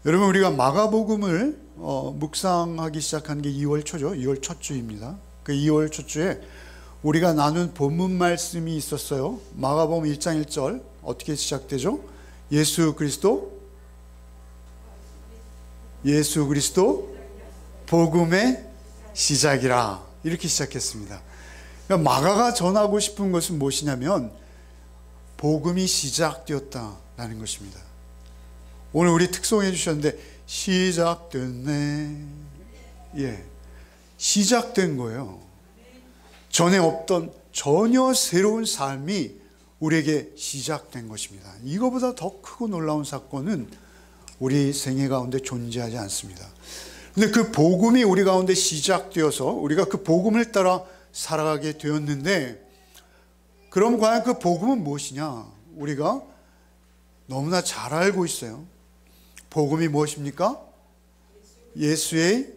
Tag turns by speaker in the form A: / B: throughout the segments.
A: 여러분, 우리가 마가복음을 묵상하기 시작한 게 2월 초죠. 2월 첫 주입니다. 그 2월 첫 주에 우리가 나눈 본문 말씀이 있었어요. 마가복음 1장 1절 어떻게 시작되죠? 예수 그리스도 복음의 시작이라, 이렇게 시작했습니다. 그러니까 마가가 전하고 싶은 것은 무엇이냐면 복음이 시작되었다라는 것입니다. 오늘 우리 특송해 주셨는데 시작됐네. 예, 시작된 거예요. 전에 없던 전혀 새로운 삶이 우리에게 시작된 것입니다. 이거보다 더 크고 놀라운 사건은 우리 생애 가운데 존재하지 않습니다. 그런데 그 복음이 우리 가운데 시작되어서 우리가 그 복음을 따라 살아가게 되었는데, 그럼 과연 그 복음은 무엇이냐? 우리가 너무나 잘 알고 있어요. 복음이 무엇입니까? 예수의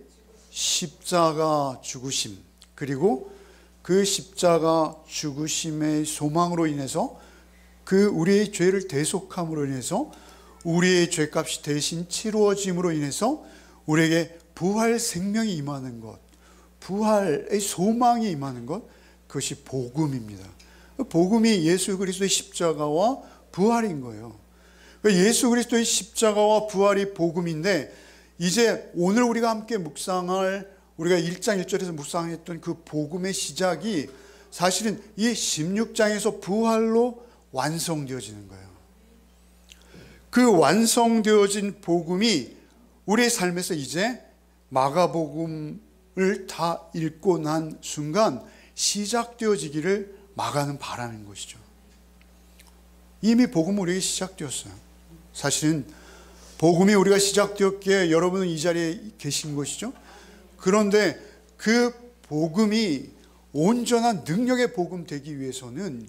A: 십자가 죽으심, 그리고 그 십자가 죽으심의 소망으로 인해서 그 우리의 죄를 대속함으로 인해서 우리의 죄값이 대신 치루어짐으로 인해서 우리에게 부활 생명이 임하는 것, 부활의 소망이 임하는 것, 그것이 복음입니다. 복음이 예수 그리스도의 십자가와 부활인 거예요. 예수 그리스도의 십자가와 부활이 복음인데, 이제 오늘 우리가 함께 묵상할, 우리가 1장 1절에서 묵상했던 그 복음의 시작이 사실은 이 16장에서 부활로 완성되어지는 거예요. 그 완성되어진 복음이 우리의 삶에서 이제 마가복음을 다 읽고 난 순간 시작되어지기를 마가는 바라는 것이죠. 이미 복음은 우리에게 시작되었어요. 사실은 복음이 우리가 시작되었기에 여러분은 이 자리에 계신 것이죠. 그런데 그 복음이 온전한 능력의 복음 되기 위해서는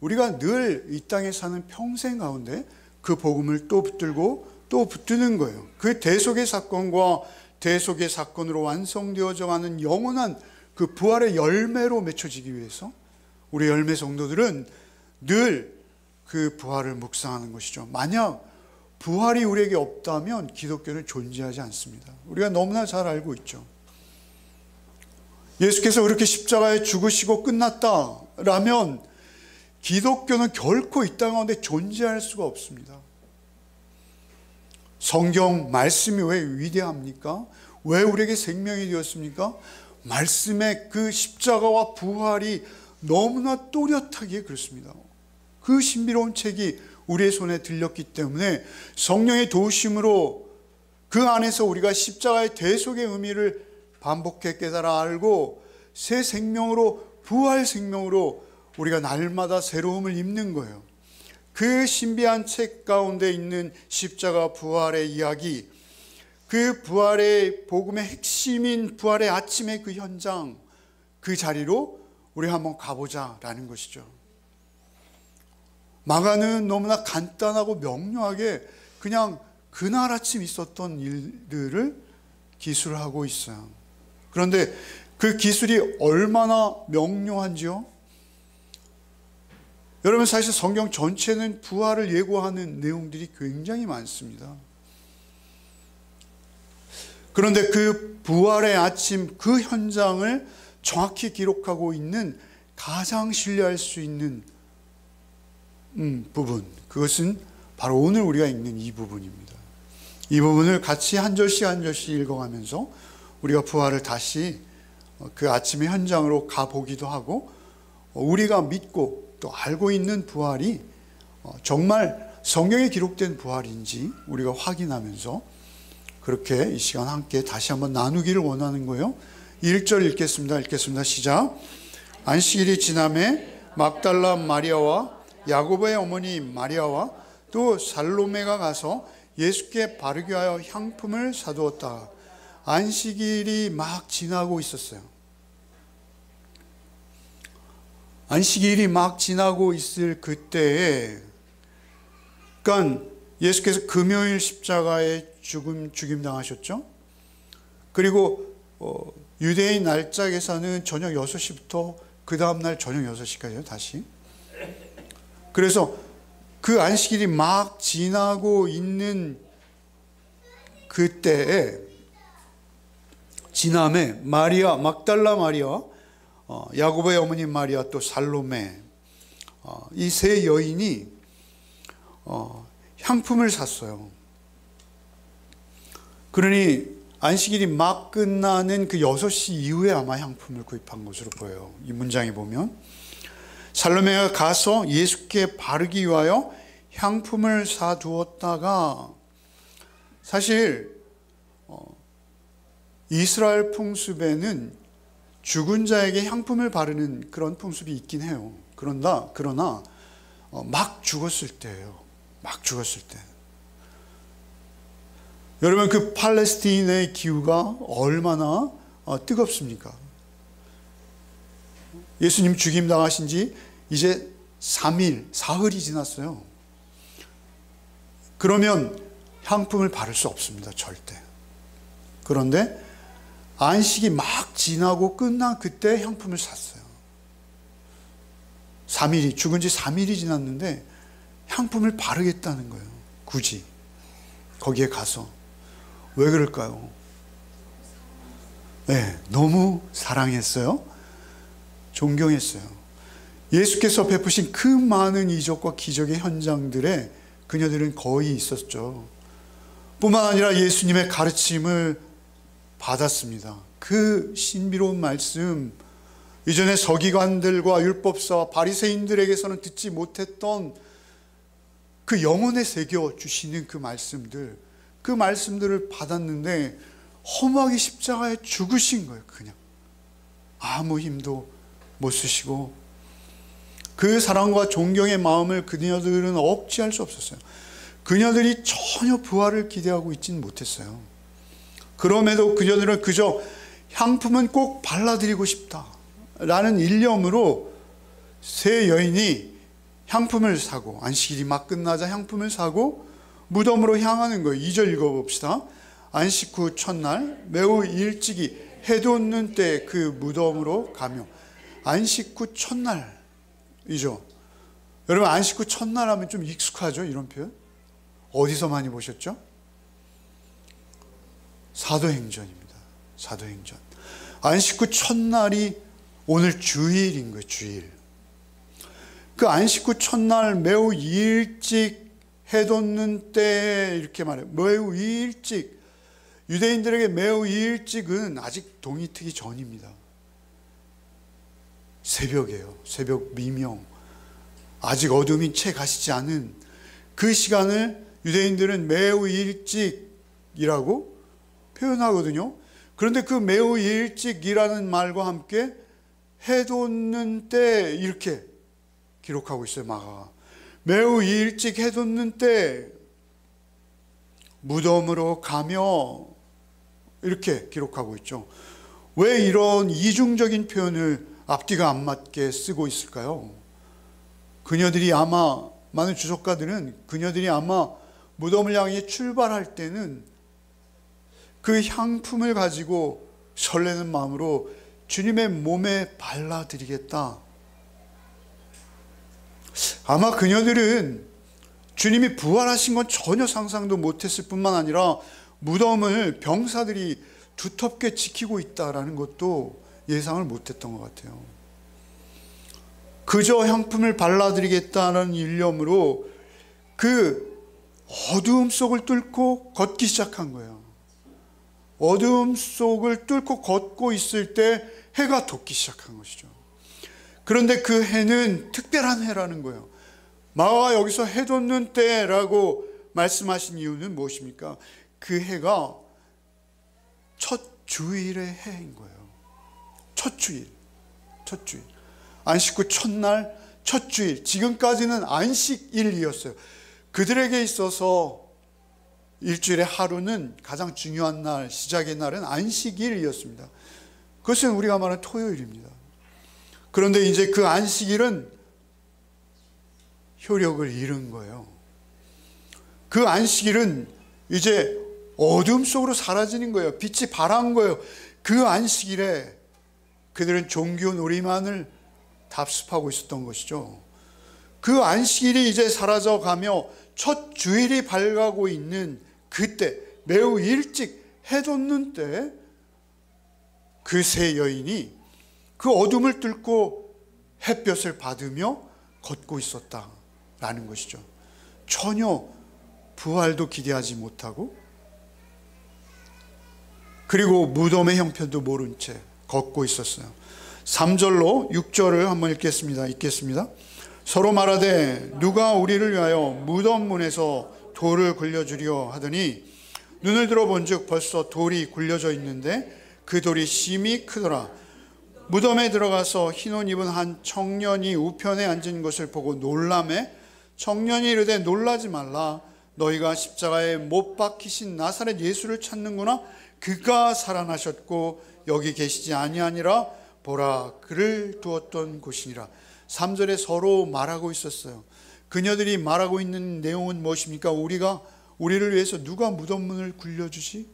A: 우리가 늘 이 땅에 사는 평생 가운데 그 복음을 또 붙들고 또 붙드는 거예요. 그 대속의 사건과 대속의 사건으로 완성되어져 가는 영원한 그 부활의 열매로 맺혀지기 위해서 우리 열매 성도들은 늘 그 부활을 묵상하는 것이죠. 만약 부활이 우리에게 없다면 기독교는 존재하지 않습니다. 우리가 너무나 잘 알고 있죠. 예수께서 그렇게 십자가에 죽으시고 끝났다라면 기독교는 결코 이 땅 가운데 존재할 수가 없습니다. 성경 말씀이 왜 위대합니까? 왜 우리에게 생명이 되었습니까? 말씀의 그 십자가와 부활이 너무나 또렷하게 그렇습니다. 그 신비로운 책이 우리의 손에 들렸기 때문에 성령의 도우심으로 그 안에서 우리가 십자가의 대속의 의미를 반복해 깨달아 알고 새 생명으로, 부활 생명으로 우리가 날마다 새로움을 입는 거예요. 그 신비한 책 가운데 있는 십자가 부활의 이야기, 그 부활의 복음의 핵심인 부활의 아침의 그 현장, 그 자리로 우리 한번 가보자라는 것이죠. 마가는 너무나 간단하고 명료하게 그냥 그날 아침 있었던 일들을 기술하고 있어요. 그런데 그 기술이 얼마나 명료한지요? 여러분, 사실 성경 전체는 부활을 예고하는 내용들이 굉장히 많습니다. 그런데 그 부활의 아침, 그 현장을 정확히 기록하고 있는 가장 신뢰할 수 있는 부분, 그것은 바로 오늘 우리가 읽는 이 부분입니다. 이 부분을 같이 한 절씩 한 절씩 읽어가면서 우리가 부활을 다시 그 아침의 현장으로 가보기도 하고, 우리가 믿고 또 알고 있는 부활이 정말 성경에 기록된 부활인지 우리가 확인하면서 그렇게 이 시간 함께 다시 한번 나누기를 원하는 거예요. 1절 읽겠습니다. 시작. 안식일이 지남에 막달라 마리아와 야고보의 어머니 마리아와 또 살로메가 가서 예수께 바르게 하여 향품을 사두었다. 안식일이 막 지나고 있었어요. 안식일이 막 지나고 있을 그때에, 그러니까 예수께서 금요일 십자가에 죽임 당하셨죠. 그리고 유대인 날짜 계산은 저녁 6시부터 그 다음날 저녁 6시까지요, 다시. 그래서 그 안식일이 막 지나고 있는 그때에 지남에 마리아, 막달라 마리아, 야고보의 어머니 마리아, 또 살로메, 이 세 여인이 향품을 샀어요. 그러니 안식일이 막 끝나는 그 6시 이후에 아마 향품을 구입한 것으로 보여요. 이 문장에 보면 살로메가 가서 예수께 바르기 위하여 향품을 사두었다가, 사실 이스라엘 풍습에는 죽은 자에게 향품을 바르는 그런 풍습이 있긴 해요. 그러나 막 죽었을 때예요. 막 죽었을 때. 여러분, 그 팔레스타인의 기후가 얼마나 뜨겁습니까? 예수님 죽임 당하신 지 이제 3일, 사흘이 지났어요. 그러면 향품을 바를 수 없습니다. 절대. 그런데 안식이 막 지나고 끝난 그때 향품을 샀어요. 3일이, 죽은 지 3일이 지났는데 향품을 바르겠다는 거예요. 굳이 거기에 가서. 왜 그럴까요? 네, 너무 사랑했어요. 존경했어요. 예수께서 베푸신 그 많은 이적과 기적의 현장들에 그녀들은 거의 있었죠. 뿐만 아니라 예수님의 가르침을 받았습니다. 그 신비로운 말씀, 이전에 서기관들과 율법사와 바리새인들에게서는 듣지 못했던 그 영혼에 새겨주시는 그 말씀들을 받았는데 험하게 십자가에 죽으신 거예요. 그냥 아무 힘도 못 쓰시고, 그 사랑과 존경의 마음을 그녀들은 억제할 수 없었어요. 그녀들이 전혀 부활을 기대하고 있지는 못했어요. 그럼에도 그녀들은 그저 향품은 꼭 발라드리고 싶다라는 일념으로 세 여인이 향품을 사고, 안식일이 막 끝나자 향품을 사고 무덤으로 향하는 거예요. 2절 읽어봅시다. 안식 후 첫날 매우 일찍이 해 돋는 때 그 무덤으로 가며. 안식 후 첫날이죠. 여러분, 안식 후 첫날 하면 좀 익숙하죠? 이런 표현 어디서 많이 보셨죠? 사도행전입니다. 사도행전. 안식 후 첫날이 오늘 주일인 거예요. 주일. 그 안식 후 첫날 매우 일찍 해 돋는 때, 이렇게 말해요. 매우 일찍. 유대인들에게 매우 일찍은 아직 동이 트기 전입니다. 새벽이에요. 새벽 미명. 아직 어둠이 채 가시지 않은 그 시간을 유대인들은 매우 일찍이라고 표현하거든요. 그런데 그 매우 일찍이라는 말과 함께 해 돋는 때, 이렇게 기록하고 있어요. 마가가. 매우 일찍 해 돋는 때 무덤으로 가며, 이렇게 기록하고 있죠. 왜 이런 이중적인 표현을 앞뒤가 안 맞게 쓰고 있을까요? 그녀들이 아마, 많은 주석가들은 그녀들이 아마 무덤을 향해 출발할 때는 그 향품을 가지고 설레는 마음으로 주님의 몸에 발라드리겠다. 아마 그녀들은 주님이 부활하신 건 전혀 상상도 못했을 뿐만 아니라 무덤을 병사들이 두텁게 지키고 있다라는 것도 예상을 못했던 것 같아요. 그저 향품을 발라드리겠다는 일념으로 그 어두움 속을 뚫고 걷기 시작한 거예요. 어두움 속을 뚫고 걷고 있을 때 해가 돋기 시작한 것이죠. 그런데 그 해는 특별한 해라는 거예요. 마가가 여기서 해 돋는 때라고 말씀하신 이유는 무엇입니까? 그 해가 첫 주일의 해인 거예요. 첫 주일. 안식 후 첫날, 첫 주일. 지금까지는 안식일이었어요. 그들에게 있어서 일주일의 하루는 가장 중요한 날, 시작의 날은 안식일이었습니다. 그것은 우리가 말하는 토요일입니다. 그런데 이제 그 안식일은 효력을 잃은 거예요. 그 안식일은 이제 어둠 속으로 사라지는 거예요. 빛이 발한 거예요. 그 안식일에 그들은 종교 놀이만을 답습하고 있었던 것이죠. 그 안식일이 이제 사라져가며 첫 주일이 밝아가고 있는 그때, 매우 일찍 해돋는 때 그 세 여인이 그 어둠을 뚫고 햇볕을 받으며 걷고 있었다라는 것이죠. 전혀 부활도 기대하지 못하고, 그리고 무덤의 형편도 모른 채 걷고 있었어요. 3절로 6절을 한번 읽겠습니다. 서로 말하되 누가 우리를 위하여 무덤 문에서 돌을 굴려주려 하더니 눈을 들어본즉 벌써 돌이 굴려져 있는데 그 돌이 심히 크더라. 무덤에 들어가서 흰 옷 입은 한 청년이 우편에 앉은 것을 보고 놀라매 청년이 이르되 놀라지 말라. 너희가 십자가에 못 박히신 나사렛 예수를 찾는구나. 그가 살아나셨고 여기 계시지 아니하니라. 보라, 그를 두었던 곳이니라. 3절에 서로 말하고 있었어요. 그녀들이 말하고 있는 내용은 무엇입니까? 우리를 위해서 누가 무덤 문을 굴려주지?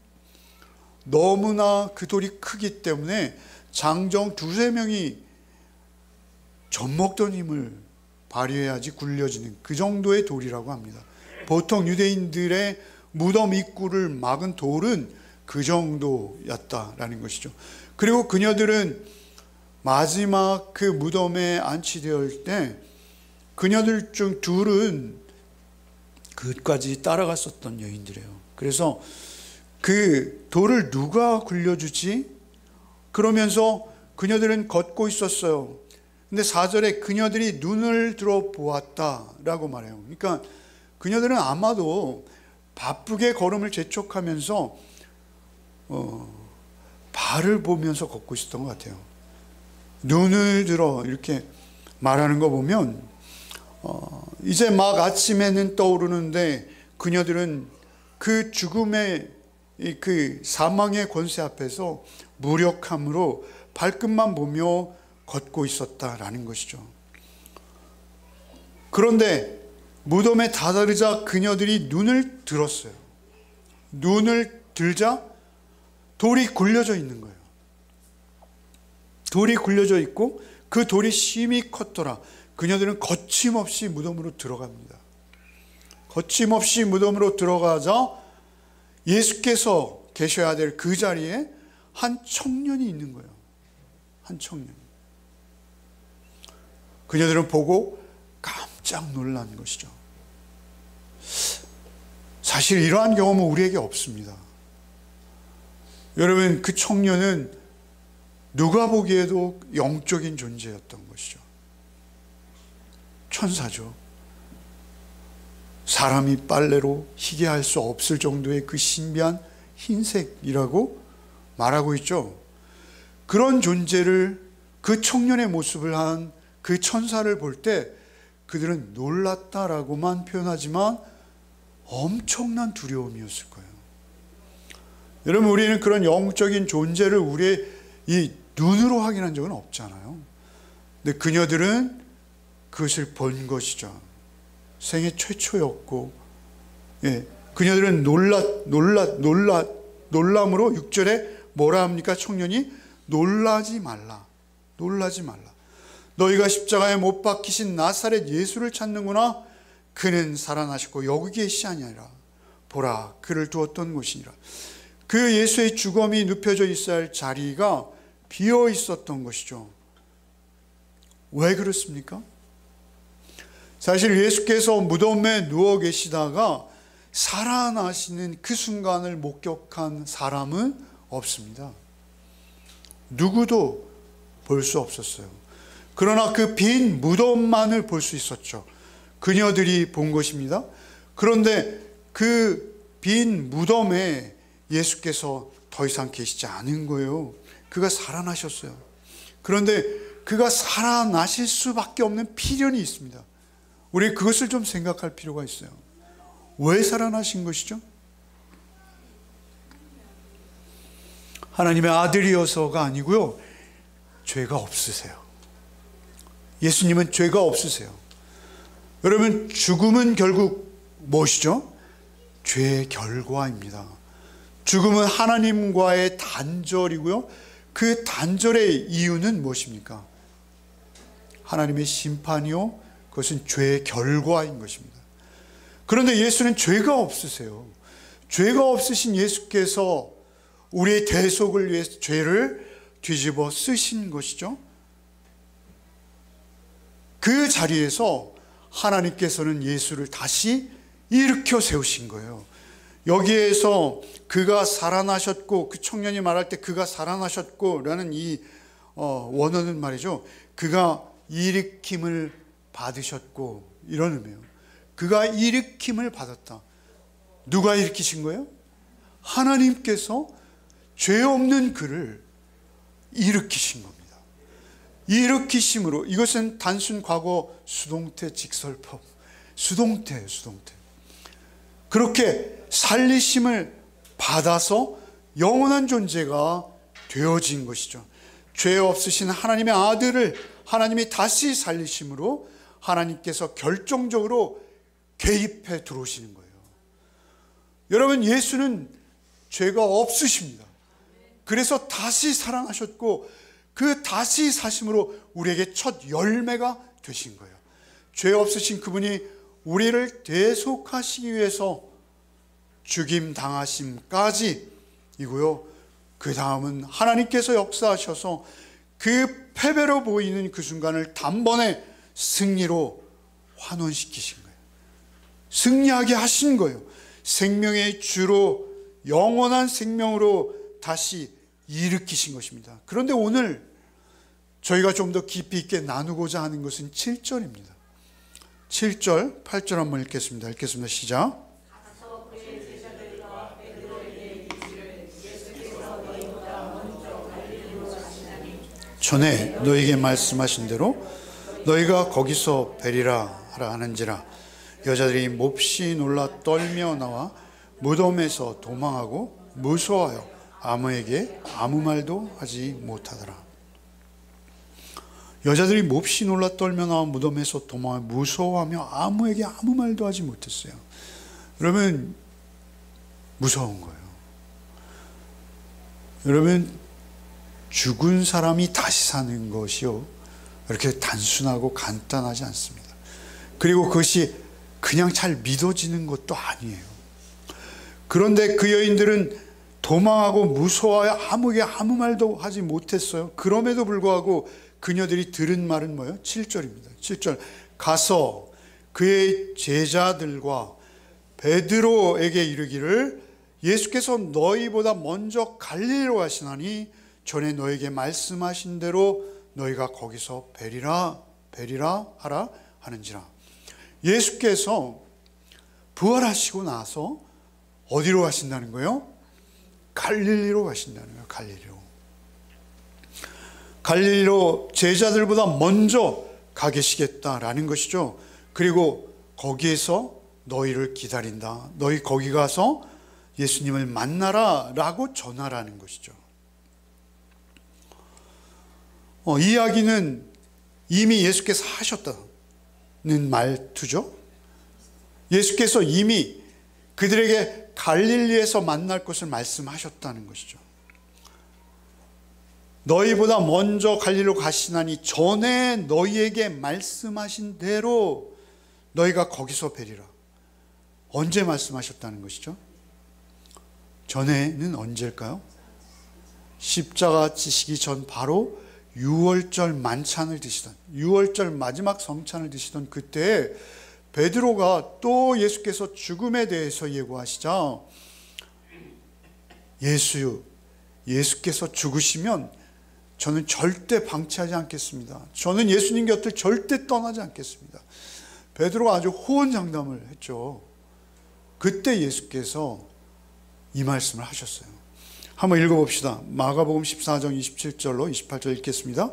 A: 너무나 그 돌이 크기 때문에 장정 두세 명이 젖먹던 힘을 발휘해야지 굴려지는 그 정도의 돌이라고 합니다. 보통 유대인들의 무덤 입구를 막은 돌은 그 정도였다라는 것이죠. 그리고 그녀들은 마지막 그 무덤에 안치되었을 때 그녀들 중 둘은 끝까지 따라갔었던 여인들이에요. 그래서 그 돌을 누가 굴려주지? 그러면서 그녀들은 걷고 있었어요. 근데 4절에 그녀들이 눈을 들어 보았다라고 말해요. 그러니까 그녀들은 아마도 바쁘게 걸음을 재촉하면서 발을 보면서 걷고 있었던 것 같아요. 눈을 들어 이렇게 말하는 거 보면 이제 막 아침에는 떠오르는데 그녀들은 그 죽음의 그 사망의 권세 앞에서 무력함으로 발끝만 보며 걷고 있었다라는 것이죠. 그런데 무덤에 다다르자 그녀들이 눈을 들었어요. 눈을 들자 돌이 굴려져 있는 거예요. 돌이 굴려져 있고 그 돌이 심히 컸더라. 그녀들은 거침없이 무덤으로 들어갑니다. 거침없이 무덤으로 들어가자 예수께서 계셔야 될 그 자리에 한 청년이 있는 거예요. 한 청년. 그녀들은 보고 깜짝 놀란 것이죠. 사실 이러한 경험은 우리에게 없습니다. 여러분, 그 청년은 누가 보기에도 영적인 존재였던 것이죠. 천사죠. 사람이 빨래로 희게 할 수 없을 정도의 그 신비한 흰색이라고 말하고 있죠. 그런 존재를, 그 청년의 모습을 한 그 천사를 볼 때 그들은 놀랐다라고만 표현하지만 엄청난 두려움이었을 거예요. 여러분, 우리는 그런 영적인 존재를 우리의 이 눈으로 확인한 적은 없잖아요. 근데 그녀들은 그것을 본 것이죠. 생애 최초였고, 그녀들은 놀람으로 6절에 뭐라 합니까? 청년이 놀라지 말라. 너희가 십자가에 못 박히신 나사렛 예수를 찾는구나. 그는 살아나셨고 여기 계시지 아니하리라. 보라, 그를 두었던 곳이니라. 그 예수의 죽음이 눕혀져 있어야 할 자리가 비어 있었던 것이죠. 왜 그렇습니까? 사실 예수께서 무덤에 누워 계시다가 살아나시는 그 순간을 목격한 사람은 없습니다. 누구도 볼 수 없었어요. 그러나 그 빈 무덤만을 볼 수 있었죠. 그녀들이 본 것입니다. 그런데 그 빈 무덤에 예수께서 더 이상 계시지 않은 거예요. 그가 살아나셨어요. 그런데 그가 살아나실 수밖에 없는 필연이 있습니다. 우리 그것을 좀 생각할 필요가 있어요. 왜 살아나신 것이죠? 하나님의 아들이어서가 아니고요, 죄가 없으세요. 예수님은 죄가 없으세요. 여러분, 죽음은 결국 무엇이죠? 죄의 결과입니다. 죽음은 하나님과의 단절이고요, 그 단절의 이유는 무엇입니까? 하나님의 심판이요, 그것은 죄의 결과인 것입니다. 그런데 예수는 죄가 없으세요. 죄가 없으신 예수께서 우리의 대속을 위해서 죄를 뒤집어 쓰신 것이죠. 그 자리에서 하나님께서는 예수를 다시 일으켜 세우신 거예요. 여기에서 그가 살아나셨고, 그 청년이 말할 때 그가 살아나셨고 라는 이 원어는 말이죠, 그가 일으킴을 받으셨고, 이런 의미예요. 그가 일으킴을 받았다. 누가 일으키신 거예요? 하나님께서 죄 없는 그를 일으키신 겁니다. 일으키심으로, 이것은 단순 과거 수동태 직설법, 수동태예요, 수동태. 그렇게 살리심을 받아서 영원한 존재가 되어진 것이죠. 죄 없으신 하나님의 아들을 하나님이 다시 살리심으로 하나님께서 결정적으로 개입해 들어오시는 거예요. 여러분, 예수는 죄가 없으십니다. 그래서 다시 살아나셨고, 그 다시 사심으로 우리에게 첫 열매가 되신 거예요. 죄 없으신 그분이 우리를 대속하시기 위해서 죽임 당하심까지 이고요. 그 다음은 하나님께서 역사하셔서 그 패배로 보이는 그 순간을 단번에 승리로 환원시키신 거예요. 승리하게 하신 거예요. 생명의 주로, 영원한 생명으로 다시 일으키신 것입니다. 그런데 오늘 저희가 좀 더 깊이 있게 나누고자 하는 것은 7절입니다. 7절, 8절 한번 읽겠습니다. 읽겠습니다. 시작. 전에 너에게 말씀하신 대로 너희가 거기서 베리라 하라 하는지라. 여자들이 몹시 놀라 떨며 나와 무덤에서 도망하고 무서워하여 아무에게 아무 말도 하지 못하더라. 여자들이 몹시 놀라 떨며 나와 무덤에서 도망하여 무서워하며 아무에게 아무 말도 하지 못했어요. 여러분, 무서운 거예요. 여러분, 죽은 사람이 다시 사는 것이요, 이렇게 단순하고 간단하지 않습니다. 그리고 그것이 그냥 잘 믿어지는 것도 아니에요. 그런데 그 여인들은 도망하고 무서워하여 아무에게 아무 말도 하지 못했어요. 그럼에도 불구하고 그녀들이 들은 말은 뭐예요? 7절입니다. 7절. 가서 그의 제자들과 베드로에게 이르기를 예수께서 너희보다 먼저 갈릴리로 가시나니 전에 너에게 말씀하신 대로 너희가 거기서 베리라 하라 하는지라. 예수께서 부활하시고 나서 어디로 가신다는 거예요? 갈릴리로 가신다는 거예요. 갈릴리로 제자들보다 먼저 가 계시겠다라는 것이죠. 그리고 거기에서 너희를 기다린다. 너희 거기 가서 예수님을 만나라 라고 전하라는 것이죠. 이 이야기는 이미 예수께서 하셨다는 말투죠. 예수께서 이미 그들에게 갈릴리에서 만날 것을 말씀하셨다는 것이죠. 너희보다 먼저 갈릴리로 가시나니 전에 너희에게 말씀하신 대로 너희가 거기서 뵈리라. 언제 말씀하셨다는 것이죠? 전에는 언제일까요? 십자가 지시기 전 바로 6월절 만찬을 드시던, 6월절 마지막 성찬을 드시던 그때 베드로가 또 예수께서 죽음에 대해서 예고하시자 예수께서 죽으시면 저는 절대 방치하지 않겠습니다. 저는 예수님 곁을 절대 떠나지 않겠습니다. 베드로가 아주 호언장담을 했죠. 그때 예수께서 이 말씀을 하셨어요. 한번 읽어봅시다. 마가복음 14장 27절로 28절 읽겠습니다.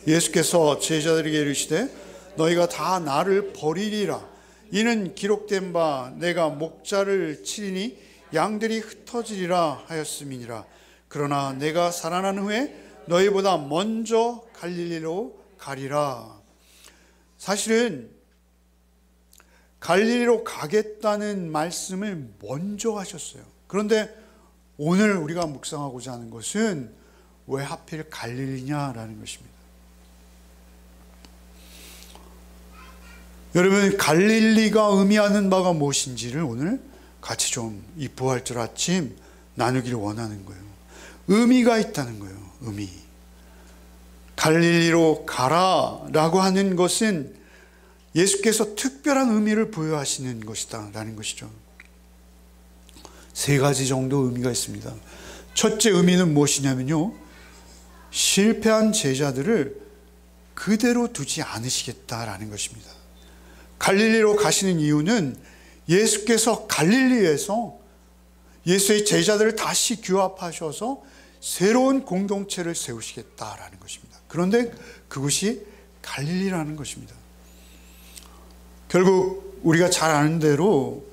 A: 예수께서 제자들에게 이르시되 너희가 다 나를 버리리라. 이는 기록된 바 내가 목자를 치리니 양들이 흩어지리라 하였음이니라. 그러나 내가 살아난 후에 너희보다 먼저 갈릴리로 가리라. 사실은 갈릴리로 가겠다는 말씀을 먼저 하셨어요. 그런데 오늘 우리가 묵상하고자 하는 것은 왜 하필 갈릴리냐라는 것입니다. 여러분, 갈릴리가 의미하는 바가 무엇인지를 오늘 같이 좀 이 부활절 아침 나누기를 원하는 거예요. 의미가 있다는 거예요. 의미. 갈릴리로 가라라고 하는 것은 예수께서 특별한 의미를 부여하시는 것이다라는 것이죠. 세 가지 정도 의미가 있습니다. 첫째 의미는 무엇이냐면요, 실패한 제자들을 그대로 두지 않으시겠다라는 것입니다. 갈릴리로 가시는 이유는 예수께서 갈릴리에서 예수의 제자들을 다시 규합하셔서 새로운 공동체를 세우시겠다라는 것입니다. 그런데 그것이 갈릴리라는 것입니다. 결국 우리가 잘 아는 대로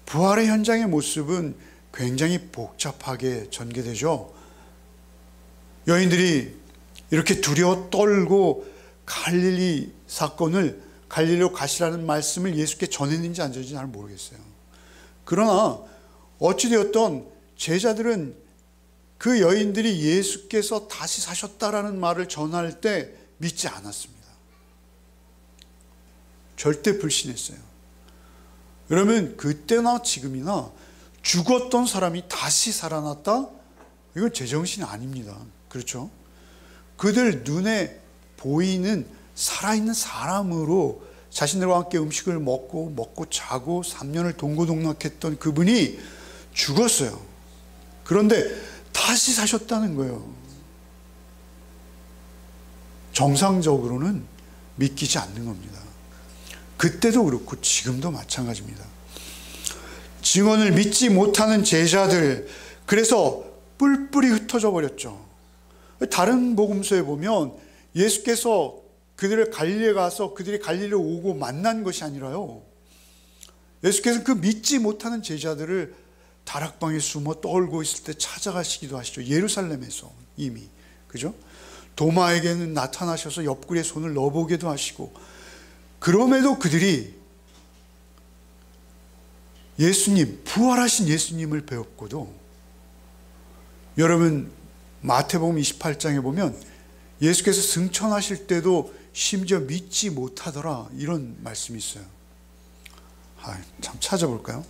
A: 부활의 현장의 모습은 굉장히 복잡하게 전개되죠. 여인들이 이렇게 두려워 떨고 갈릴리 사건을, 갈릴리로 가시라는 말씀을 예수께 전했는지 안 전했는지 잘 모르겠어요. 그러나 어찌되었던 제자들은 그 여인들이 예수께서 다시 사셨다라는 말을 전할 때 믿지 않았습니다. 절대 불신했어요. 그러면 그때나 지금이나 죽었던 사람이 다시 살아났다? 이건 제정신 아닙니다. 그렇죠? 그들 눈에 보이는 살아있는 사람으로 자신들과 함께 음식을 먹고 자고 3년을 동고동락했던 그분이 죽었어요. 그런데 다시 사셨다는 거예요. 정상적으로는 믿기지 않는 겁니다. 그때도 그렇고 지금도 마찬가지입니다. 증언을 믿지 못하는 제자들, 그래서 뿔뿔이 흩어져 버렸죠. 다른 복음서에 보면 예수께서 그들을 갈릴리에 가서 그들이 갈릴리에 오고 만난 것이 아니라요, 예수께서 그 믿지 못하는 제자들을 다락방에 숨어 떨고 있을 때 찾아가시기도 하시죠. 예루살렘에서 이미, 그죠? 도마에게는 나타나셔서 옆구리에 손을 넣어보기도 하시고, 그럼에도 그들이 예수님, 부활하신 예수님을 배웠고도, 여러분 마태복음 28장에 보면 예수께서 승천하실 때도 심지어 믿지 못하더라, 이런 말씀이 있어요. 참 찾아볼까요?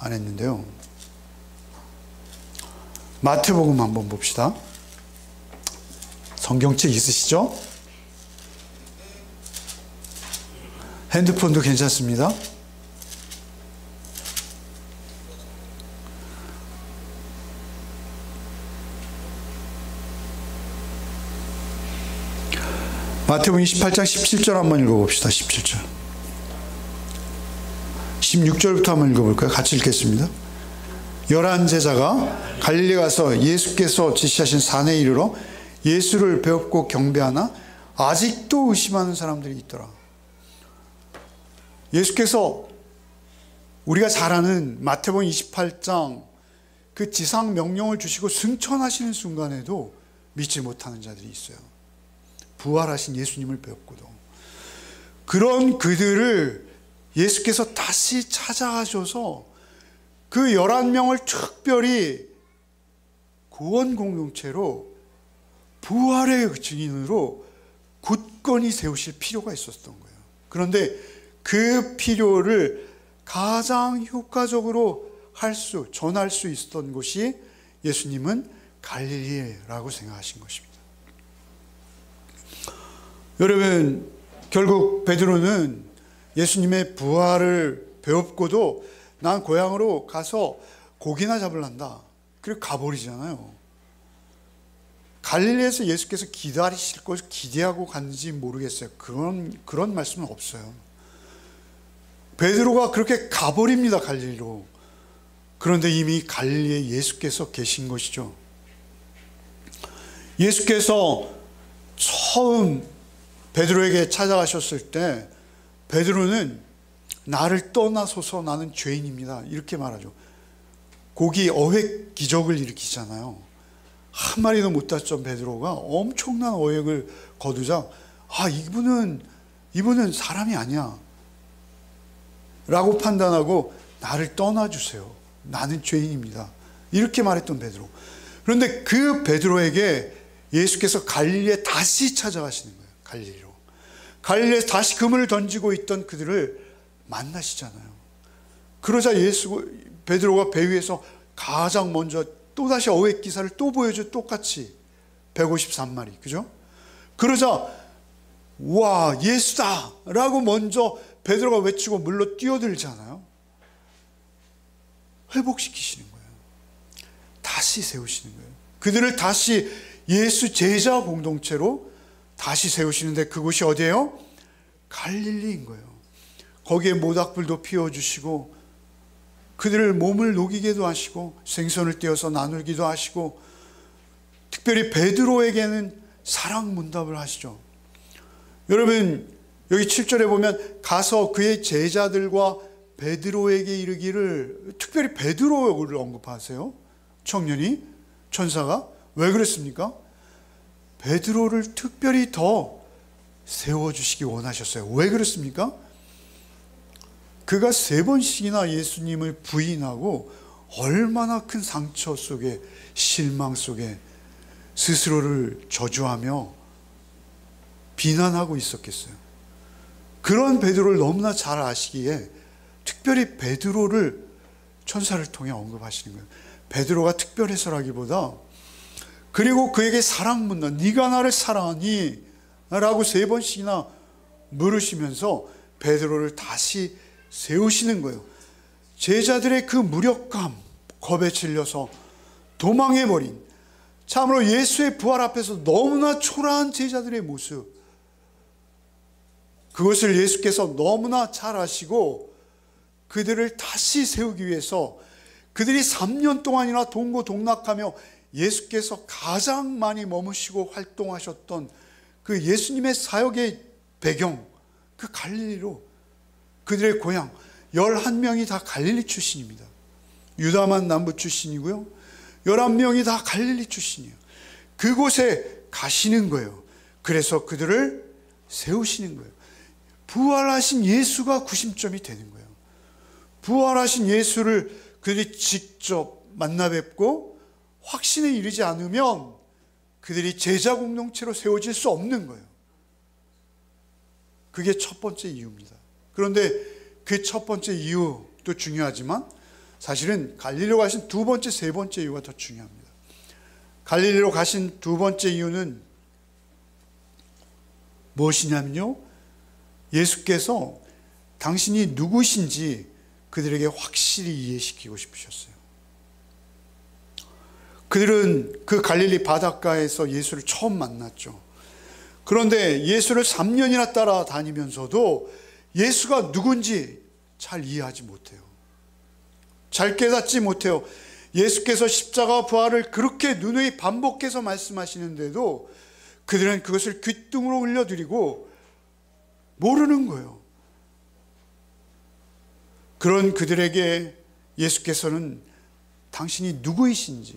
A: 안 했는데요. 마태복음 한번 봅시다. 성경책 있으시죠? 핸드폰도 괜찮습니다. 마태복음 28장 17절 한번 읽어봅시다. 17절. 16절부터 한번 읽어볼까요? 같이 읽겠습니다. 11 제자가 갈릴리 가서 예수께서 지시하신 산에 이르러 예수를 배웁고 경배하나 아직도 의심하는 사람들이 있더라. 예수께서 우리가 잘 아는 마태복음 28장 그 지상 명령을 주시고 승천하시는 순간에도 믿지 못하는 자들이 있어요. 부활하신 예수님을 배웠고도. 그런 그들을 예수께서 다시 찾아가셔서 그 11명을 특별히 구원 공동체로 부활의 증인으로 굳건히 세우실 필요가 있었던 거예요. 그런데 그 필요를 가장 효과적으로 전할 수 있었던 곳이 예수님은 갈릴리라고 생각하신 것입니다. 여러분, 결국 베드로는 예수님의 부활을 배웠고도 난 고향으로 가서 고기나 잡으란다, 그리고 가버리잖아요. 갈릴리에서 예수께서 기다리실 것을 기대하고 갔는지 모르겠어요. 그런 말씀은 없어요. 베드로가 그렇게 가버립니다, 갈릴리로. 그런데 이미 갈릴리에 예수께서 계신 것이죠. 예수께서 처음 베드로에게 찾아가셨을 때 베드로는 나를 떠나소서 나는 죄인입니다, 이렇게 말하죠. 고기 어획 기적을 일으키잖아요. 한 마리도 못 땄던 베드로가 엄청난 어획을 거두자 이분은 사람이 아니야 라고 판단하고 나를 떠나주세요, 나는 죄인입니다, 이렇게 말했던 베드로. 그런데 그 베드로에게 예수께서 갈릴리에 다시 찾아가시는 거예요. 갈릴리에서 다시 그물을 던지고 있던 그들을 만나시잖아요. 그러자 베드로가 배 위에서 가장 먼저 또다시 어획 기사를 또 보여줘. 똑같이 153마리, 그죠? 그러자 와, 예수다 라고 먼저 베드로가 외치고 물로 뛰어들잖아요. 회복시키시는 거예요. 다시 세우시는 거예요. 그들을 다시 예수 제자 공동체로 다시 세우시는데, 그곳이 어디예요? 갈릴리인 거예요. 거기에 모닥불도 피워주시고 그들을 몸을 녹이게도 하시고 생선을 떼어서 나누기도 하시고, 특별히 베드로에게는 사랑 문답을 하시죠. 여러분, 여기 7절에 보면 가서 그의 제자들과 베드로에게 이르기를, 특별히 베드로를 언급하세요. 청년이, 천사가. 왜 그랬습니까? 베드로를 특별히 더 세워주시기 원하셨어요. 왜 그렇습니까? 그가 3번씩이나 예수님을 부인하고 얼마나 큰 상처 속에, 실망 속에 스스로를 저주하며 비난하고 있었겠어요. 그런 베드로를 너무나 잘 아시기에 특별히 베드로를 천사를 통해 언급하시는 거예요. 베드로가 특별해서라기보다, 그리고 그에게 사랑 묻나, 네가 나를 사랑하니? 라고 3번씩이나 물으시면서 베드로를 다시 세우시는 거예요. 제자들의 그 무력감, 겁에 질려서 도망해버린, 참으로 예수의 부활 앞에서 너무나 초라한 제자들의 모습, 그것을 예수께서 너무나 잘 아시고 그들을 다시 세우기 위해서 그들이 3년 동안이나 동고동락하며 예수께서 가장 많이 머무시고 활동하셨던 그 예수님의 사역의 배경, 그 갈릴리로, 그들의 고향 11명이 다 갈릴리 출신입니다. 유다만 남부 출신이고요, 11명이 다 갈릴리 출신이에요. 그곳에 가시는 거예요. 그래서 그들을 세우시는 거예요. 부활하신 예수가 구심점이 되는 거예요. 부활하신 예수를 그들이 직접 만나 뵙고 확신에 이르지 않으면 그들이 제자 공동체로 세워질 수 없는 거예요. 그게 첫 번째 이유입니다. 그런데 그 첫 번째 이유도 중요하지만 사실은 갈릴리로 가신 두 번째, 세 번째 이유가 더 중요합니다. 갈릴리로 가신 두 번째 이유는 무엇이냐면요, 예수께서 당신이 누구신지 그들에게 확실히 이해시키고 싶으셨어요. 그들은 그 갈릴리 바닷가에서 예수를 처음 만났죠. 그런데 예수를 3년이나 따라다니면서도 예수가 누군지 잘 이해하지 못해요. 잘 깨닫지 못해요. 예수께서 십자가 부활을 그렇게 누누이 반복해서 말씀하시는데도 그들은 그것을 귓등으로 흘려드리고 모르는 거예요. 그런 그들에게 예수께서는 당신이 누구이신지,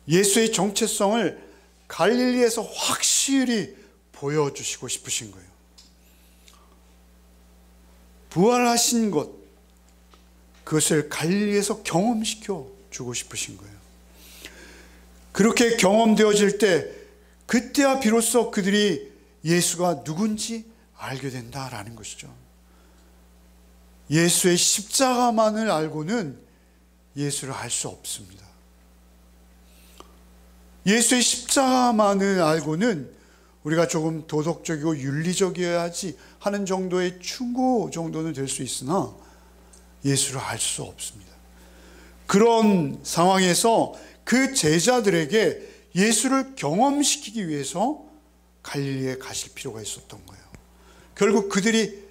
A: 예수의 정체성을 갈릴리에서 확실히 보여주시고 싶으신 거예요. 부활하신 것, 그것을 갈릴리에서 경험시켜 주고 싶으신 거예요. 그렇게 경험되어질 때, 그때야 비로소 그들이 예수가 누군지 알게 된다라는 것이죠. 예수의 십자가만을 알고는 예수를 알 수 없습니다. 예수의 십자가만을 알고는 우리가 조금 도덕적이고 윤리적이어야지 하는 정도의 충고 정도는 될 수 있으나 예수를 알 수 없습니다. 그런 상황에서 그 제자들에게 예수를 경험시키기 위해서 갈릴리에 가실 필요가 있었던 거예요. 결국 그들이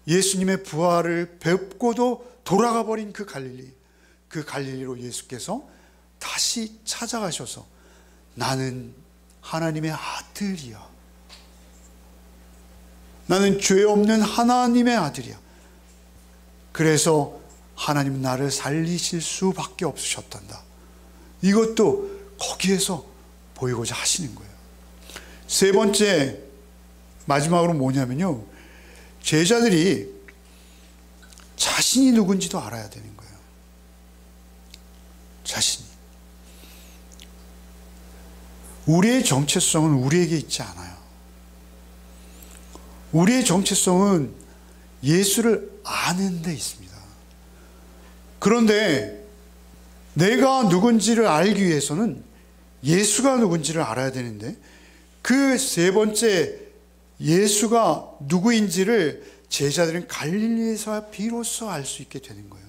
A: 예수님의 부활을 뵙고도 돌아가 버린 그 갈릴리로 예수께서 다시 찾아가셔서 나는 하나님의 아들이야. 나는 죄 없는 하나님의 아들이야. 그래서 하나님 나를 살리실 수밖에 없으셨단다. 이것도 거기에서 보이고자 하시는 거예요. 세 번째, 마지막으로 뭐냐면요, 제자들이 자신이 누군지도 알아야 되는 거예요. 자신이. 우리의 정체성은 우리에게 있지 않아요. 우리의 정체성은 예수를 아는 데 있습니다. 그런데 내가 누군지를 알기 위해서는 예수가 누군지를 알아야 되는데, 그 세 번째 예수가 누구인지를 제자들은 갈릴리에서 비로소 알 수 있게 되는 거예요.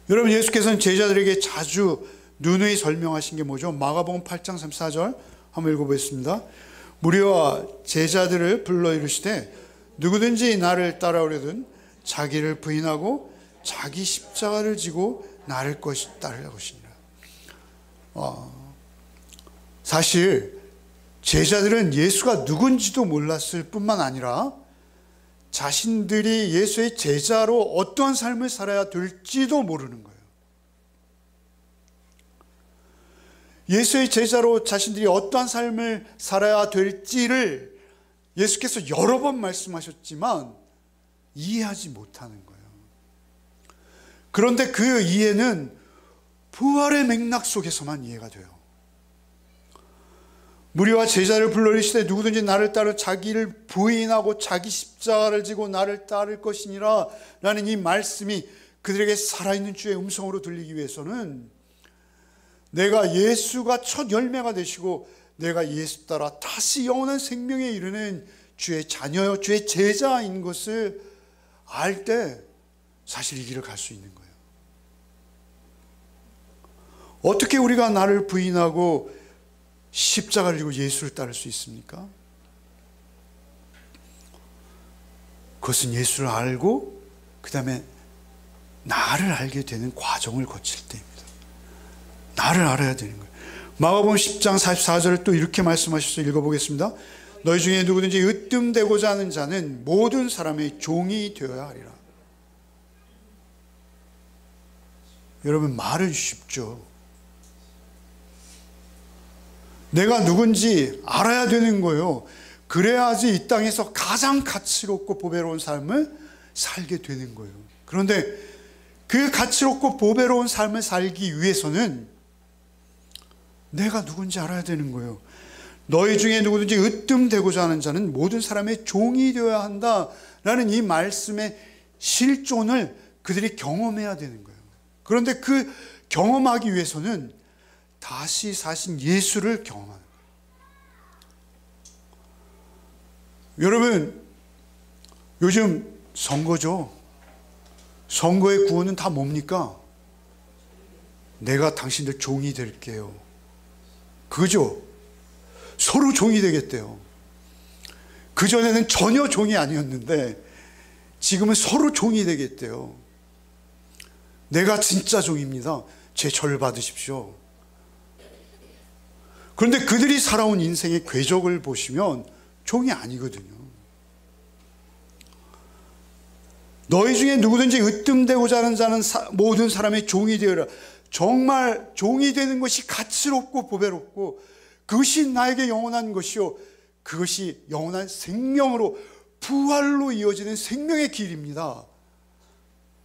A: 여러분, 예수께서는 제자들에게 자주 누누이 설명하신 게 뭐죠? 마가복음 8장 34절 한번 읽어보겠습니다. 무리와 제자들을 불러 이르시되 누구든지 나를 따라오려든 자기를 부인하고 자기 십자가를 지고 나를 따르라 것이니라. 사실 제자들은 예수가 누군지도 몰랐을 뿐만 아니라 자신들이 예수의 제자로 어떠한 삶을 살아야 될지도 모르는 거예요. 예수의 제자로 자신들이 어떠한 삶을 살아야 될지를 예수께서 여러 번 말씀하셨지만 이해하지 못하는 거예요. 그런데 그 이해는 부활의 맥락 속에서만 이해가 돼요. 무리와 제자를 불러 이르시되 누구든지 나를 따르 자기를 부인하고 자기 십자가를 지고 나를 따를 것이니라 라는 이 말씀이 그들에게 살아있는 주의 음성으로 들리기 위해서는 내가 예수가 첫 열매가 되시고 내가 예수 따라 다시 영원한 생명에 이르는 주의 자녀요, 주의 제자인 것을 알 때 사실 이 길을 갈 수 있는 거예요. 어떻게 우리가 나를 부인하고 십자가를 지고 예수를 따를 수 있습니까? 그것은 예수를 알고 그 다음에 나를 알게 되는 과정을 거칠 때입니다. 나를 알아야 되는 거예요. 마가복음 10장 44절을 또 이렇게 말씀하셔서 읽어보겠습니다. 너희 중에 누구든지 으뜸되고자 하는 자는 모든 사람의 종이 되어야 하리라. 여러분, 말은 쉽죠. 내가 누군지 알아야 되는 거예요. 그래야지 이 땅에서 가장 가치롭고 보배로운 삶을 살게 되는 거예요. 그런데 그 가치롭고 보배로운 삶을 살기 위해서는 내가 누군지 알아야 되는 거예요. 너희 중에 누구든지 으뜸되고자 하는 자는 모든 사람의 종이 되어야 한다라는 이 말씀의 실존을 그들이 경험해야 되는 거예요. 그런데 그 경험하기 위해서는 다시 사신 예수를 경험하는 거예요. 여러분, 요즘 선거죠. 선거의 구호는 다 뭡니까? 내가 당신들 종이 될게요. 그죠? 서로 종이 되겠대요. 그전에는 전혀 종이 아니었는데 지금은 서로 종이 되겠대요. 내가 진짜 종입니다. 제 절 받으십시오. 그런데 그들이 살아온 인생의 궤적을 보시면 종이 아니거든요. 너희 중에 누구든지 으뜸되고자 하는 자는 모든 사람의 종이 되어라. 정말 종이 되는 것이 가치롭고 보배롭고 그것이 나에게 영원한 것이요, 그것이 영원한 생명으로 부활로 이어지는 생명의 길입니다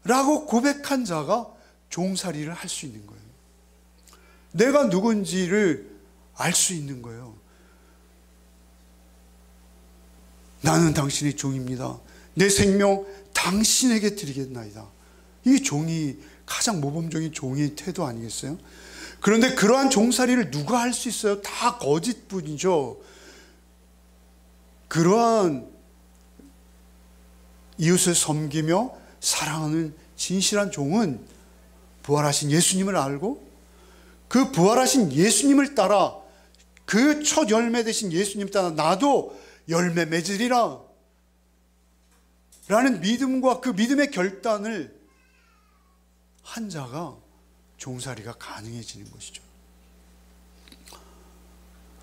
A: 라고 고백한 자가 종살이를 할 수 있는 거예요. 내가 누군지를 알 수 있는 거예요. 나는 당신의 종입니다. 내 생명 당신에게 드리겠나이다. 이게 종이, 가장 모범적인 종의 태도 아니겠어요? 그런데 그러한 종살이를 누가 할 수 있어요? 다 거짓뿐이죠. 그러한 이웃을 섬기며 사랑하는 진실한 종은 부활하신 예수님을 알고 그 부활하신 예수님을 따라 그 첫 열매 되신 예수님 따라 나도 열매 맺으리라 라는 믿음과 그 믿음의 결단을 한 자가 종살이가 가능해지는 것이죠.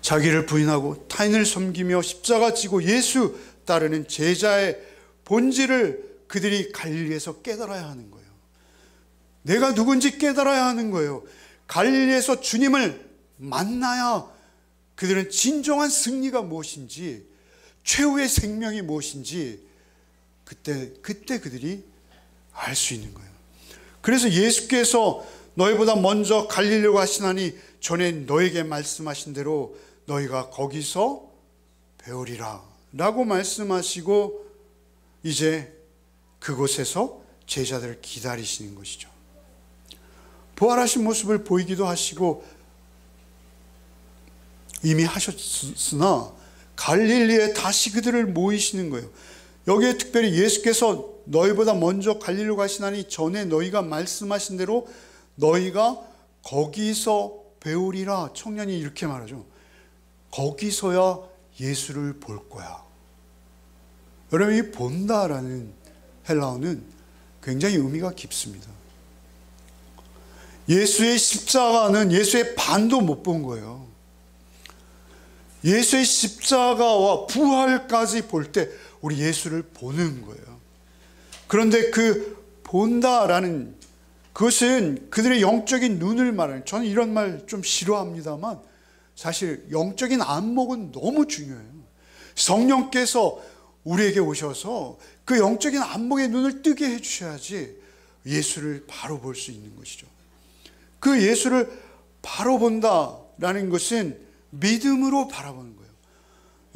A: 자기를 부인하고 타인을 섬기며 십자가 지고 예수 따르는 제자의 본질을 그들이 갈릴리에서 깨달아야 하는 거예요. 내가 누군지 깨달아야 하는 거예요. 갈릴리에서 주님을 만나야 그들은 진정한 승리가 무엇인지, 최후의 생명이 무엇인지 그때 그들이 알 수 있는 거예요. 그래서 예수께서 너희보다 먼저 갈릴리로 가시나니 전에 너에게 말씀하신 대로 너희가 거기서 배우리라 라고 말씀하시고 이제 그곳에서 제자들을 기다리시는 것이죠. 부활하신 모습을 보이기도 하시고 이미 하셨으나 갈릴리에 다시 그들을 모이시는 거예요. 여기에 특별히 예수께서 너희보다 먼저 갈릴리로 가시나니 전에 너희가 말씀하신 대로 너희가 거기서 배우리라. 청년이 이렇게 말하죠. 거기서야 예수를 볼 거야. 여러분, 이 본다라는 헬라어는 굉장히 의미가 깊습니다. 예수의 십자가는 예수의 반도 못 본 거예요. 예수의 십자가와 부활까지 볼 때 우리 예수를 보는 거예요. 그런데 그 본다라는 그것은 그들의 영적인 눈을 말하는, 저는 이런 말 좀 싫어합니다만 사실 영적인 안목은 너무 중요해요. 성령께서 우리에게 오셔서 그 영적인 안목의 눈을 뜨게 해주셔야지 예수를 바로 볼 수 있는 것이죠. 그 예수를 바로 본다라는 것은 믿음으로 바라보는 거예요.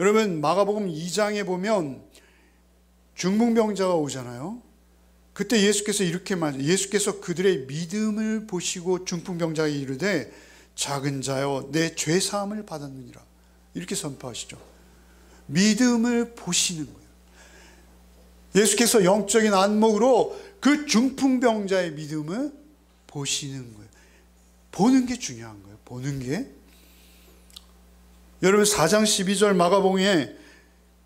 A: 여러분, 마가복음 2장에 보면 중풍병자가 오잖아요. 그때 예수께서 이렇게 말해요. 예수께서 그들의 믿음을 보시고 중풍병자에게 이르되 작은 자여 내 죄 사함을 받았느니라. 이렇게 선포하시죠. 믿음을 보시는 거예요. 예수께서 영적인 안목으로 그 중풍병자의 믿음을 보시는 거예요. 보는 게 중요한 거예요. 보는 게. 여러분, 4장 12절 마가복음에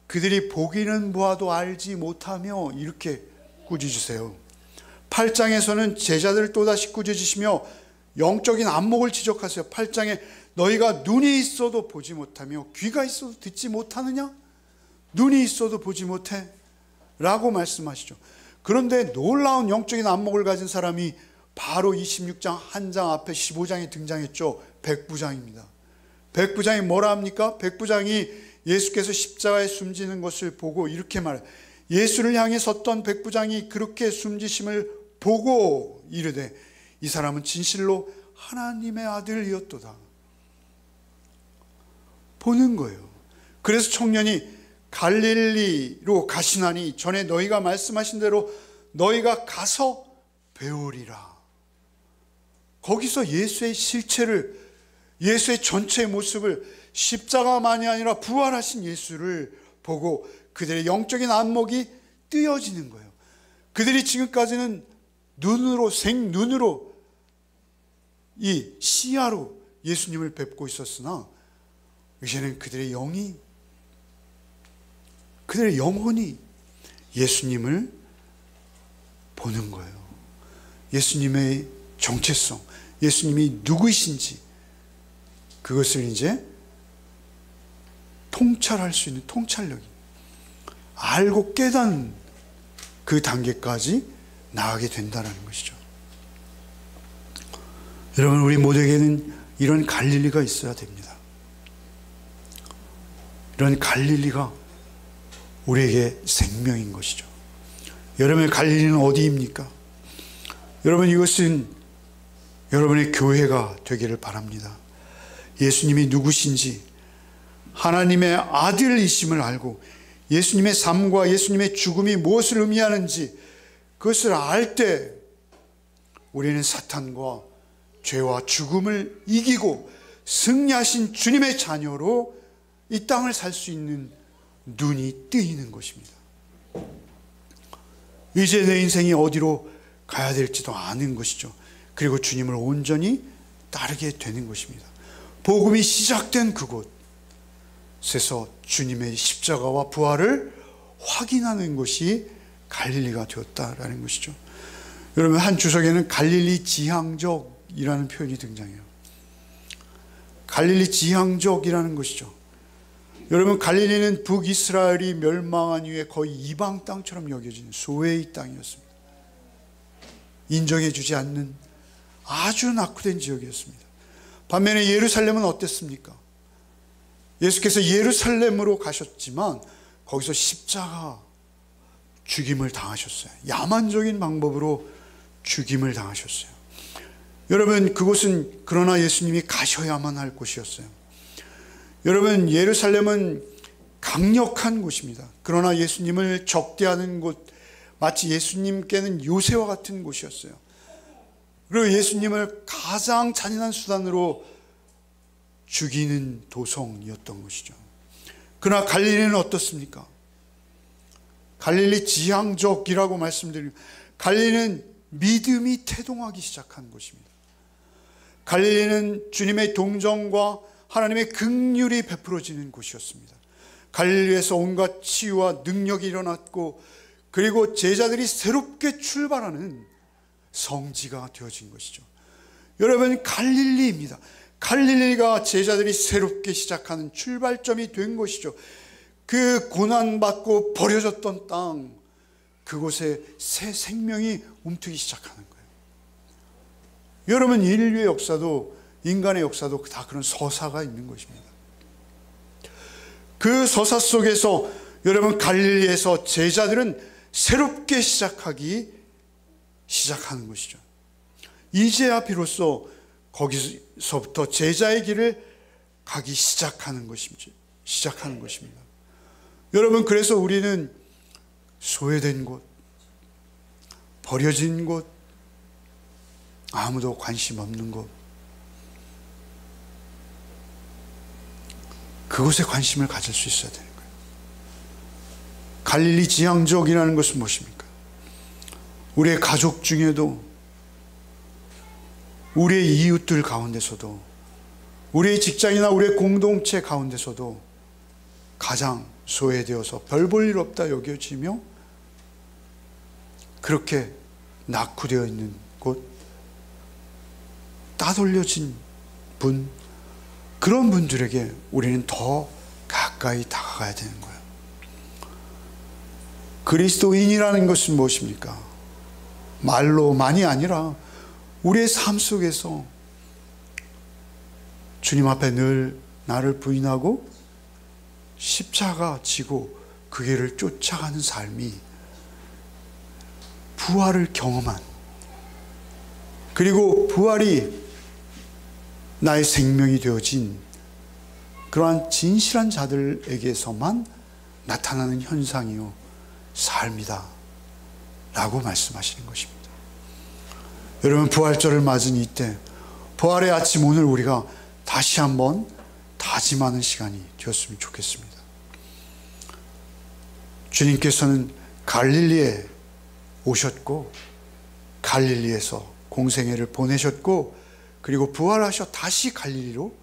A: 그들이 보기는 보아도 알지 못하며 이렇게 꾸짖으세요. 8장에서는 제자들을 또다시 꾸짖으시며 영적인 안목을 지적하세요. 8장에 너희가 눈이 있어도 보지 못하며 귀가 있어도 듣지 못하느냐? 눈이 있어도 보지 못해? 라고 말씀하시죠. 그런데 놀라운 영적인 안목을 가진 사람이 바로 26장 한 장 앞에 15장에 등장했죠. 백부장입니다. 백부장이 뭐라 합니까? 백부장이 예수께서 십자가에 숨지는 것을 보고 이렇게 말해요. 예수를 향해 섰던 백부장이 그렇게 숨지심을 보고 이르되 이 사람은 진실로 하나님의 아들이었도다. 보는 거예요. 그래서 청년이 갈릴리로 가시나니 전에 너희가 말씀하신 대로 너희가 가서 배우리라. 거기서 예수의 실체를, 예수의 전체 모습을, 십자가만이 아니라 부활하신 예수를 보고 그들의 영적인 안목이 뜨여지는 거예요. 그들이 지금까지는 눈으로, 생눈으로, 이 시야로 예수님을 뵙고 있었으나 이제는 그들의 영이, 그들의 영혼이 예수님을 보는 거예요. 예수님의 정체성, 예수님이 누구이신지 그것을 이제 통찰할 수 있는 통찰력이, 알고 깨닫는 그 단계까지 나아가게 된다는 것이죠. 여러분, 우리 모두에게는 이런 갈릴리가 있어야 됩니다. 이런 갈릴리가 우리에게 생명인 것이죠. 여러분의 갈릴리는 어디입니까? 여러분, 이것은 여러분의 교회가 되기를 바랍니다. 예수님이 누구신지, 하나님의 아들이심을 알고 예수님의 삶과 예수님의 죽음이 무엇을 의미하는지 그것을 알 때 우리는 사탄과 죄와 죽음을 이기고 승리하신 주님의 자녀로 이 땅을 살 수 있는 눈이 뜨이는 것입니다. 이제 내 인생이 어디로 가야 될지도 아는 것이죠. 그리고 주님을 온전히 따르게 되는 것입니다. 복음이 시작된 그곳에서 주님의 십자가와 부활을 확인하는 것이 갈릴리가 되었다라는 것이죠. 여러분, 한 주석에는 갈릴리 지향적이라는 표현이 등장해요. 갈릴리 지향적이라는 것이죠. 여러분, 갈릴리는 북이스라엘이 멸망한 이후에 거의 이방 땅처럼 여겨지는 소외의 땅이었습니다. 인정해주지 않는 아주 낙후된 지역이었습니다. 반면에 예루살렘은 어땠습니까? 예수께서 예루살렘으로 가셨지만 거기서 십자가 죽임을 당하셨어요. 야만적인 방법으로 죽임을 당하셨어요. 여러분, 그곳은 그러나 예수님이 가셔야만 할 곳이었어요. 여러분, 예루살렘은 강력한 곳입니다. 그러나 예수님을 적대하는 곳, 마치 예수님께는 요새와 같은 곳이었어요. 그리고 예수님을 가장 잔인한 수단으로 죽이는 도성이었던 것이죠. 그러나 갈릴리는 어떻습니까? 갈릴리 지향적이라고 말씀드리면 갈릴리는 믿음이 태동하기 시작한 곳입니다. 갈릴리는 주님의 동정과 하나님의 긍휼이 베풀어지는 곳이었습니다. 갈릴리에서 온갖 치유와 능력이 일어났고, 그리고 제자들이 새롭게 출발하는 성지가 되어진 것이죠. 여러분, 갈릴리입니다. 갈릴리가 제자들이 새롭게 시작하는 출발점이 된 것이죠. 그 고난받고 버려졌던 땅, 그곳에 새 생명이 움트기 시작하는 거예요. 여러분, 인류의 역사도, 인간의 역사도 다 그런 서사가 있는 것입니다. 그 서사 속에서 여러분, 갈릴리에서 제자들은 새롭게 시작하는 것이죠. 이제야 비로소 거기서부터 제자의 길을 가기 시작하는 것입니다. 여러분, 그래서 우리는 소외된 곳, 버려진 곳, 아무도 관심 없는 곳, 그곳에 관심을 가질 수 있어야 되는 거예요. 갈릴리 지향적이라는 것은 무엇입니까? 우리의 가족 중에도, 우리의 이웃들 가운데서도, 우리의 직장이나 우리의 공동체 가운데서도 가장 소외되어서 별 볼 일 없다 여겨지며 그렇게 낙후되어 있는 곳, 따돌려진 분, 그런 분들에게 우리는 더 가까이 다가가야 되는 거예요. 그리스도인이라는 것은 무엇입니까? 말로만이 아니라 우리의 삶 속에서 주님 앞에 늘 나를 부인하고 십자가 지고 그 길을 쫓아가는 삶이, 부활을 경험한, 그리고 부활이 나의 생명이 되어진 그러한 진실한 자들에게서만 나타나는 현상이요 삶이다 라고 말씀하시는 것입니다. 여러분, 부활절을 맞은 이때, 부활의 아침 오늘 우리가 다시 한번 다짐하는 시간이 되었으면 좋겠습니다. 주님께서는 갈릴리에 오셨고, 갈릴리에서 공생애를 보내셨고, 그리고 부활하셔 다시 갈릴리로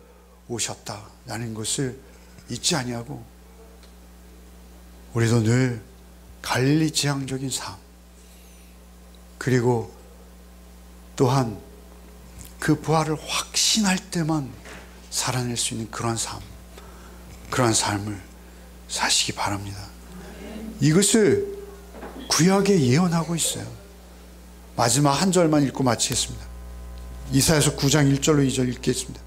A: 오셨다라는 것을 잊지 아니하고, 우리도 늘 갈릴리 지향적인 삶, 그리고 또한 그 부활을 확신할 때만 살아낼 수 있는 그러한 삶, 그러한 삶을 사시기 바랍니다. 이것을 구약에 예언하고 있어요. 마지막 한 절만 읽고 마치겠습니다. 이사야서 9장 1절로 2절 읽겠습니다.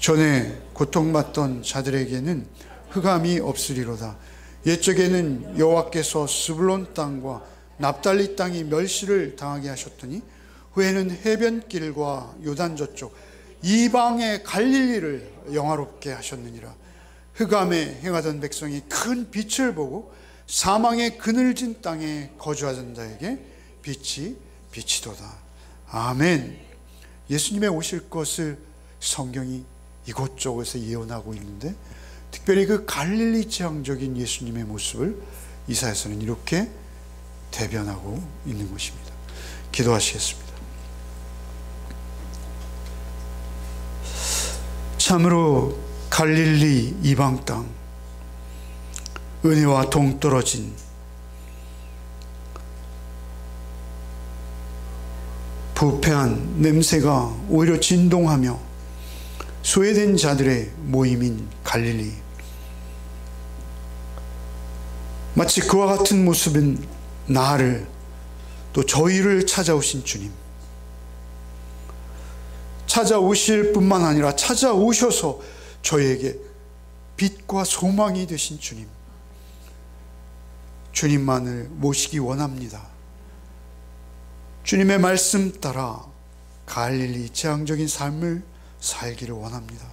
A: 전에 고통받던 자들에게는 흑암이 없으리로다. 옛적에는 여호와께서 스불론 땅과 납달리 땅이 멸시를 당하게 하셨더니 후에는 해변길과 요단 저쪽 이방의 갈릴리를 영화롭게 하셨느니라. 흑암에 행하던 백성이 큰 빛을 보고 사망의 그늘진 땅에 거주하던 자에게 빛이 비치도다. 아멘. 예수님의 오실 것을 성경이 이곳저곳에 예언하고 있는데, 특별히 그 갈릴리 지향적인 예수님의 모습을 이사야서는 이렇게 대변하고 있는 것입니다. 기도하시겠습니다. 참으로 갈릴리 이방 땅, 은혜와 동떨어진 부패한 냄새가 오히려 진동하며 소외된 자들의 모임인 갈릴리, 마치 그와 같은 모습인 나를, 또 저희를 찾아오신 주님, 찾아오실 뿐만 아니라 찾아오셔서 저희에게 빛과 소망이 되신 주님, 주님만을 모시기 원합니다. 주님의 말씀 따라 갈릴리 지향적인 삶을 살기를 원합니다.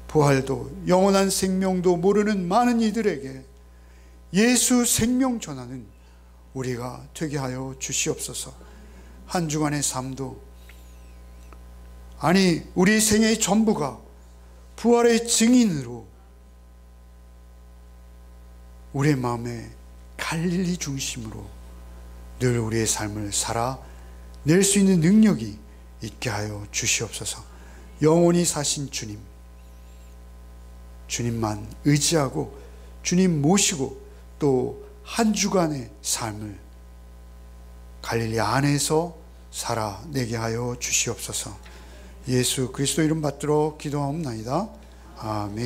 A: 부활도 영원한 생명도 모르는 많은 이들에게 예수 생명 전하는 우리가 되게 하여 주시옵소서. 한 주간의 삶도, 아니 우리 생애의 전부가 부활의 증인으로 우리의 마음에 갈릴리 중심으로 늘 우리의 삶을 살아낼 수 있는 능력이 있게 하여 주시옵소서. 영원히 사신 주님, 주님만 의지하고 주님 모시고 또 한 주간의 삶을 갈릴리 안에서 살아내게 하여 주시옵소서. 예수 그리스도 이름 받들어 기도하옵나이다. 아멘.